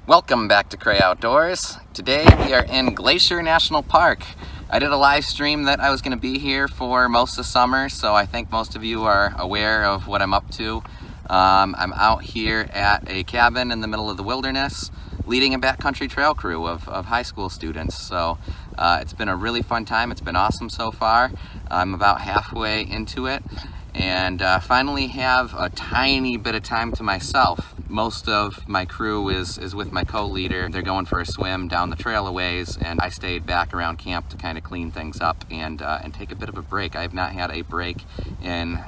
Welcome back to Cray Outdoors. Today we are in Glacier National Park. I did a live stream that I was going to be here for most of summer, so I think most of you are aware of what I'm up to. I'm out here at a cabin in the middle of the wilderness, leading a backcountry trail crew of high school students. So it's been a really fun time. It's been awesome so far. I'm about halfway into it and finally have a tiny bit of time to myself. Most of my crew is with my co-leader. They're going for a swim down the trail a ways, and I stayed back around camp to kind of clean things up and take a bit of a break. I have not had a break in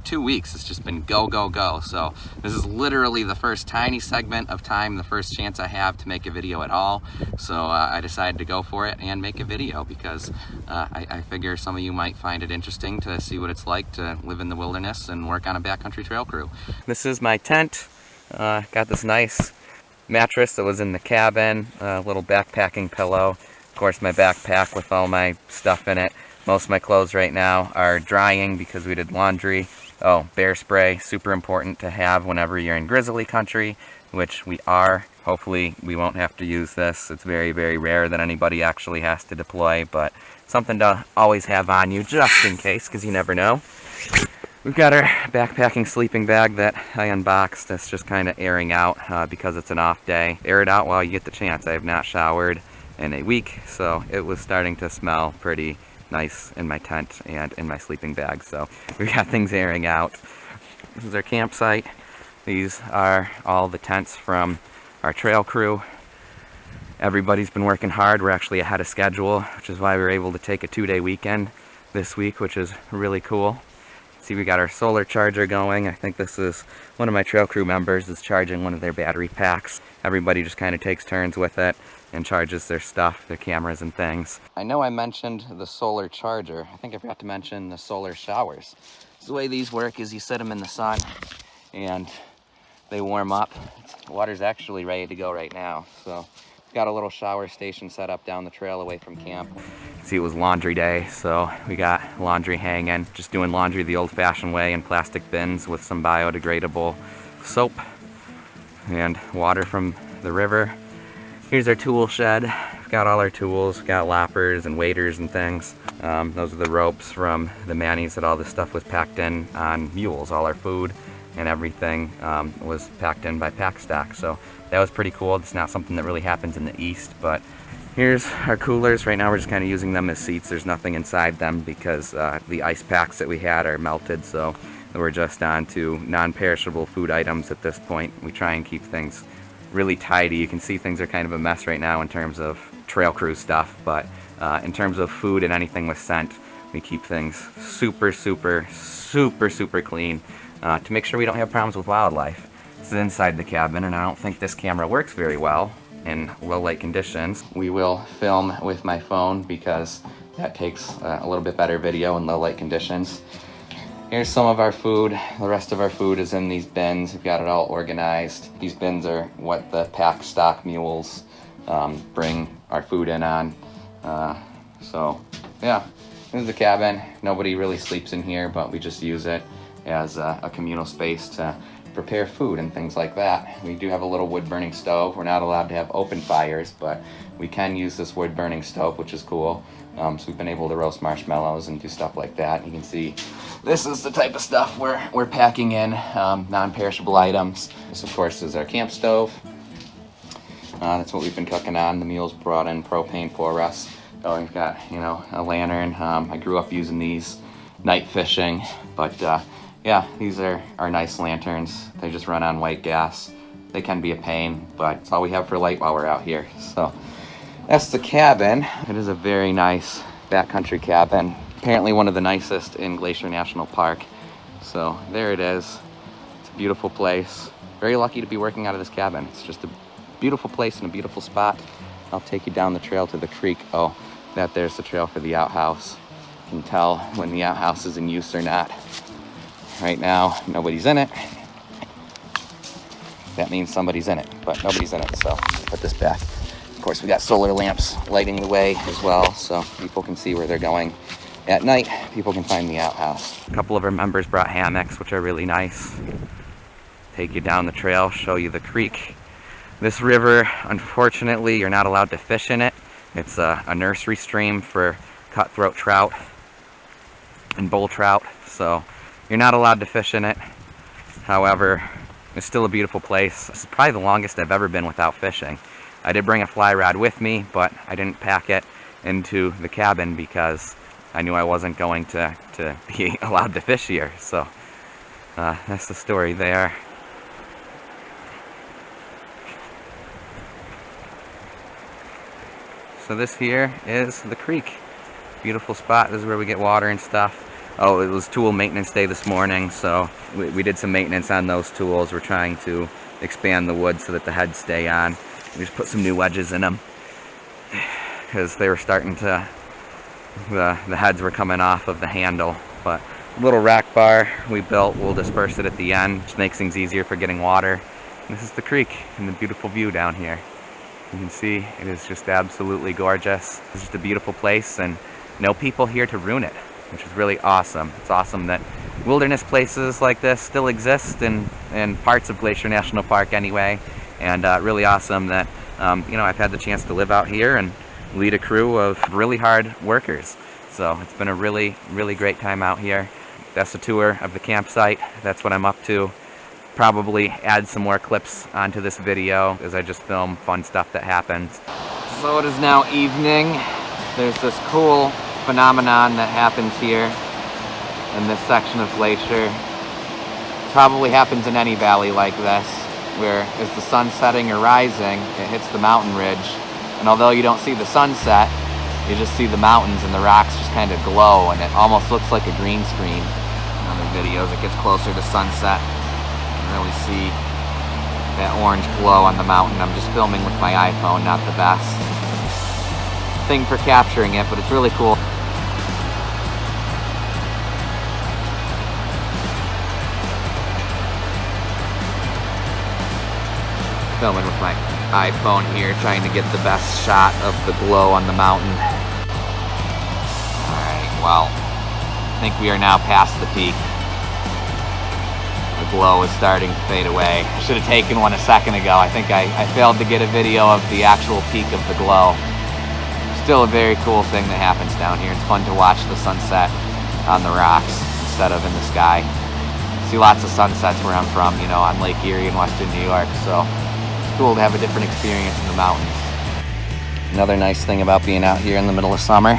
2 weeks. It's just been go, go, go. So this is literally the first tiny segment of time, the first chance I have to make a video at all. So I decided to go for it and make a video because I figure some of you might find it interesting to see what it's like to live in the wilderness and work on a backcountry trail crew. This is my tent. Got this nice mattress that was in the cabin, a little backpacking pillow, of course my backpack with all my stuff in it. Most of my clothes right now are drying because we did laundry. Oh, bear spray, super important to have whenever you're in grizzly country, which we are. Hopefully we won't have to use this. It's very, very rare that anybody actually has to deploy, but something to always have on you just in case, because you never know. We've got our backpacking sleeping bag that I unboxed. That's just kind of airing out because it's an off day. Air it out while you get the chance. I have not showered in a week, so it was starting to smell pretty nice in my tent and in my sleeping bag. So we got things airing out. This is our campsite. These are all the tents from our trail crew. Everybody's been working hard. We're actually ahead of schedule, which is why we were able to take a 2-day weekend this week, which is really cool. See, we got our solar charger going. I think this is one of my trail crew members is charging one of their battery packs. Everybody just kind of takes turns with it and charges their stuff, their cameras and things. I know I mentioned the solar charger. I think I forgot to mention the solar showers. The way these work is you set them in the sun and they warm up. The water's actually ready to go right now. So got a little shower station set up down the trail away from camp. See, it was laundry day, so we got laundry hanging. Just doing laundry the old-fashioned way in plastic bins with some biodegradable soap and water from the river. Here's our tool shed. We've got all our tools. We've got loppers and waders and things. Those are the ropes from the mannies that all this stuff was packed in on mules. All our food and everything was packed in by Packstock. So that was pretty cool. It's not something that really happens in the East, but here's our coolers. Right now we're just kind of using them as seats. There's nothing inside them because the ice packs that we had are melted, so we're just on to non-perishable food items at this point. We try and keep things really tidy. You can see things are kind of a mess right now in terms of trail crew stuff, but in terms of food and anything with scent, we keep things super, super, super, super clean to make sure we don't have problems with wildlife. This is inside the cabin, and I don't think this camera works very well in low light conditions. We will film with my phone because that takes a little bit better video in low light conditions. Here's some of our food. The rest of our food is in these bins. We've got it all organized. These bins are what the Packstock mules bring our food in on. So yeah, this is the cabin. Nobody really sleeps in here, but we just use it as a communal space to prepare food and things like that. We do have a little wood burning stove. We're not allowed to have open fires, but we can use this wood burning stove, which is cool. So we've been able to roast marshmallows and do stuff like that. You can see this is the type of stuff we're packing in, non-perishable items. This of course is our camp stove. That's what we've been cooking on. The mules brought in propane for us. So we've got, a lantern. I grew up using these night fishing, but yeah, these are our nice lanterns. They just run on white gas. They can be a pain, but it's all we have for light while we're out here. So that's the cabin. It is a very nice backcountry cabin. Apparently one of the nicest in Glacier National Park. So there it is. It's a beautiful place. Very lucky to be working out of this cabin. It's just a beautiful place and a beautiful spot. I'll take you down the trail to the creek. Oh, there's the trail for the outhouse. You can tell when the outhouse is in use or not. Right now, nobody's in it. That means somebody's in it, but nobody's in it, so put this back. Of course, we got solar lamps lighting the way as well, so people can see where they're going. At night, people can find the outhouse. A couple of our members brought hammocks, which are really nice. Take you down the trail, show you the creek. This river, unfortunately, you're not allowed to fish in it. It's a nursery stream for cutthroat trout and bull trout, so you're not allowed to fish in it. However, it's still a beautiful place. This is probably the longest I've ever been without fishing. I did bring a fly rod with me, but I didn't pack it into the cabin because I knew I wasn't going to be allowed to fish here. So that's the story there. So this here is the creek. Beautiful spot. This is where we get water and stuff. Oh, it was tool maintenance day this morning, so we did some maintenance on those tools. We're trying to expand the wood so that the heads stay on. We just put some new wedges in them because they were starting to, the heads were coming off of the handle. But a little rack bar we built, we'll disperse it at the end, which makes things easier for getting water. And this is the creek and the beautiful view down here. You can see it is just absolutely gorgeous. It's just a beautiful place and no people here to ruin it, which is really awesome. It's awesome that wilderness places like this still exist in parts of Glacier National Park anyway. And really awesome that you know, I've had the chance to live out here and lead a crew of really hard workers. So it's been a really, really great time out here. That's a tour of the campsite. That's what I'm up to. Probably add some more clips onto this video as I just film fun stuff that happens. So it is now evening. There's this cool phenomenon that happens here in this section of glacier. Probably happens in any valley like this, where as the sun's setting or rising, it hits the mountain ridge. And although you don't see the sunset, you just see the mountains and the rocks just kind of glow, and it almost looks like a green screen. In other videos, it gets closer to sunset. Really see that orange glow on the mountain. I'm just filming with my iPhone, not the best thing for capturing it, but it's really cool. Filming with my iPhone here, trying to get the best shot of the glow on the mountain. Alright, well, I think we are now past the peak. The glow is starting to fade away. I should have taken one a second ago. I think I failed to get a video of the actual peak of the glow. Still a very cool thing that happens down here. It's fun to watch the sunset on the rocks instead of in the sky. See lots of sunsets where I'm from, you know, on Lake Erie in western New York, so it's cool to have a different experience in the mountains. Another nice thing about being out here in the middle of summer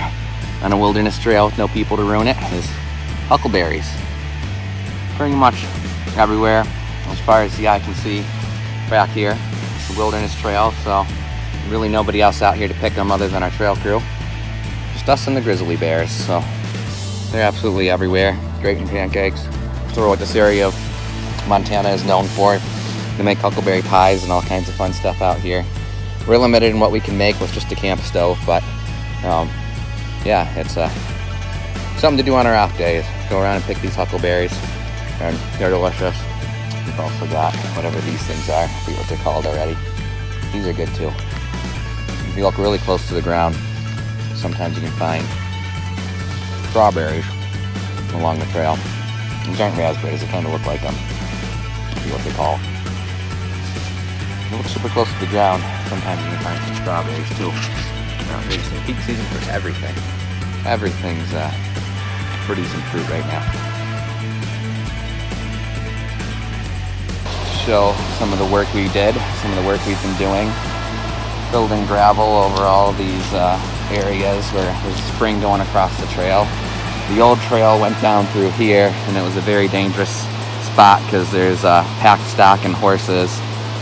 on a wilderness trail with no people to ruin it is huckleberries. Pretty much everywhere as far as the eye can see back here. It's a wilderness trail, so really nobody else out here to pick them other than our trail crew. Just us and the grizzly bears, so they're absolutely everywhere. Great in pancakes. Sort of what this area of Montana is known for. They make huckleberry pies and all kinds of fun stuff out here. We're limited in what we can make with just a camp stove, but yeah, it's something to do on our off days. Go around and pick these huckleberries. And they're delicious. We've also got whatever these things are. I forget what they're called already. These are good too. If you look really close to the ground, sometimes you can find strawberries along the trail. These aren't raspberries, they kind of look like them. I forget what they're called. If you look super close to the ground, sometimes you can find some strawberries too. There's a peak season for everything. Everything's producing fruit right now. Show some of the work we did, some of the work we've been doing. Building gravel over all these areas where there's a spring going across the trail. The old trail went down through here, and it was a very dangerous spot because there's packed stock and horses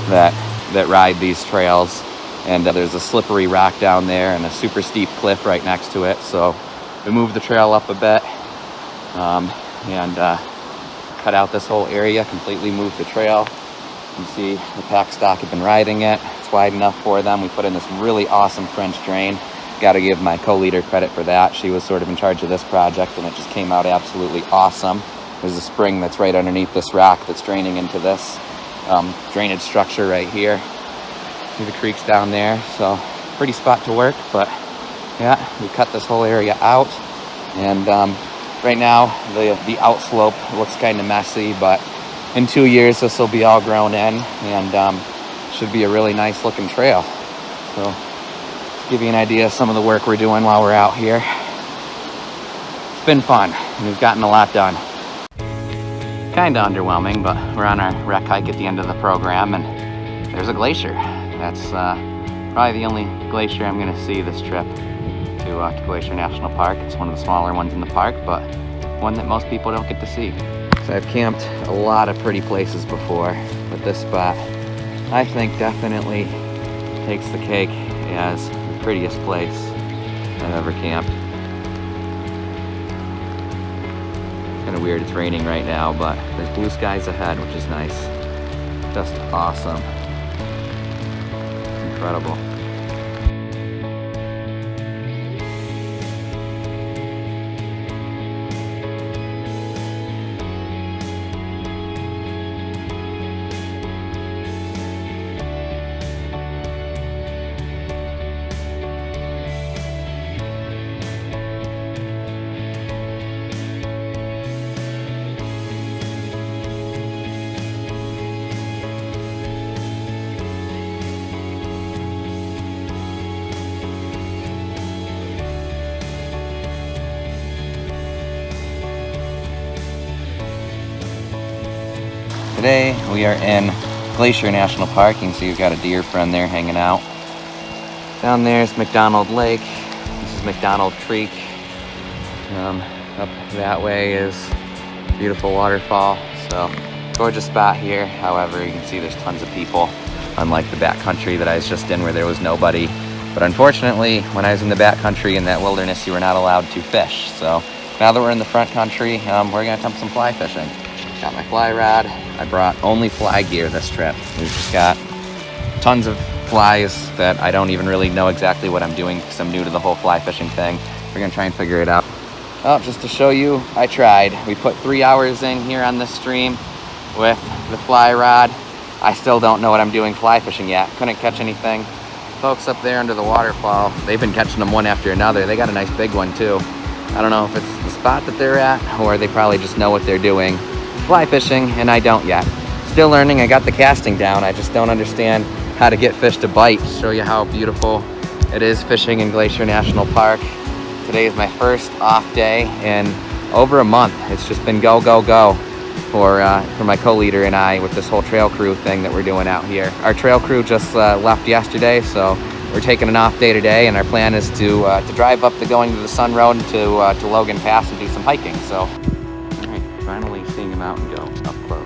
that ride these trails. And there's a slippery rock down there and a super steep cliff right next to it. So we moved the trail up a bit and cut out this whole area, completely moved the trail. You can see the pack stock have been riding it. It's wide enough for them. We put in this really awesome French drain. Got to give my co-leader credit for that. She was sort of in charge of this project, and it just came out absolutely awesome. There's a spring that's right underneath this rock that's draining into this drainage structure right here. See the creeks down there, so pretty spot to work. But yeah, we cut this whole area out, and right now the outslope looks kind of messy, but in 2 years this will be all grown in, and should be a really nice looking trail. So, give you an idea of some of the work we're doing while we're out here. It's been fun, and we've gotten a lot done. Kind of underwhelming, but we're on our rec hike at the end of the program, and there's a glacier. That's probably the only glacier I'm going to see this trip to Glacier National Park. It's one of the smaller ones in the park, but one that most people don't get to see. So I've camped a lot of pretty places before, but this spot I think definitely takes the cake as the prettiest place I've ever camped. It's kind of weird, it's raining right now, but there's blue skies ahead, which is nice. Just awesome. Incredible. Today we are in Glacier National Park. You can see we've got a deer friend there hanging out. Down there is McDonald Lake. This is McDonald Creek. Up that way is a beautiful waterfall. So gorgeous spot here. However, you can see there's tons of people, unlike the backcountry that I was just in where there was nobody. But unfortunately, when I was in the backcountry in that wilderness, you were not allowed to fish. So now that we're in the front country, we're gonna attempt some fly fishing. Got my fly rod. I brought only fly gear this trip. We've just got tons of flies that I don't even really know exactly what I'm doing because I'm new to the whole fly fishing thing. We're gonna try and figure it out. Well, just to show you, I tried. We put 3 hours in here on this stream with the fly rod. I still don't know what I'm doing fly fishing yet. Couldn't catch anything. Folks up there under the waterfall, they've been catching them one after another. They got a nice big one too. I don't know if it's the spot that they're at or they probably just know what they're doing fly fishing, and I don't yet. Still learning. I got the casting down. I just don't understand how to get fish to bite. Show you how beautiful it is fishing in Glacier National Park. Today is my first off day in over a month. It's just been go, go, go for my co-leader and I with this whole trail crew thing that we're doing out here. Our trail crew just left yesterday, so we're taking an off day today, and our plan is to drive up the Going to the Sun Road to Logan Pass and do some hiking. So, all right, finally seeing a mountain go up close. All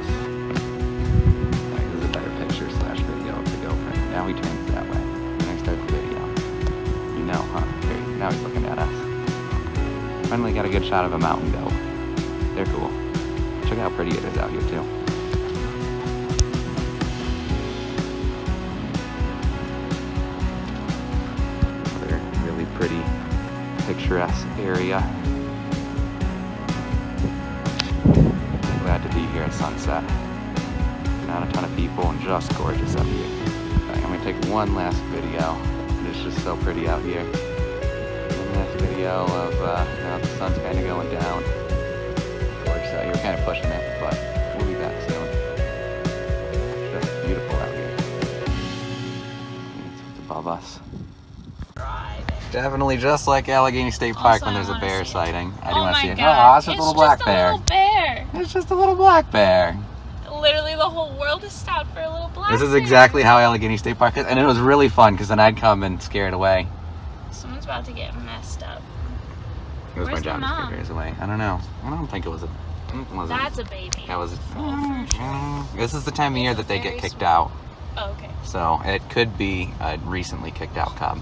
right, this is a better picture slash video of the GoPro. Now he turns that way. When I start the video, you know, huh? There, now he's looking at us. Finally got a good shot of a mountain goat. They're cool. Check out how pretty it is out here too. Another really pretty, picturesque area. Glad to be here at sunset. Not a ton of people and just gorgeous up here. Right, I'm gonna take one last video. It's just so pretty out here. One last video of now the sun's kind of going down. Gorgeous out here. We're kind of pushing it, but we'll be back soon. Just beautiful out here. It's above us. Definitely just like Allegheny State Park when there's a bear sighting. I do want to see it. Oh, it's just a little black bear. Little bear. It's just a little black bear. Literally the whole world is stopped for a little black bear. This is exactly how Allegheny State Park is, and it was really fun because then I'd come and scare it away. Someone's about to get messed up. It was Where's my job to the scare mom? bears away. I don't know. I don't think it was a... That's a baby. That was... For sure. This is the time of year that they get Very kicked sweet. out. Oh, okay. So it could be a recently kicked out cub.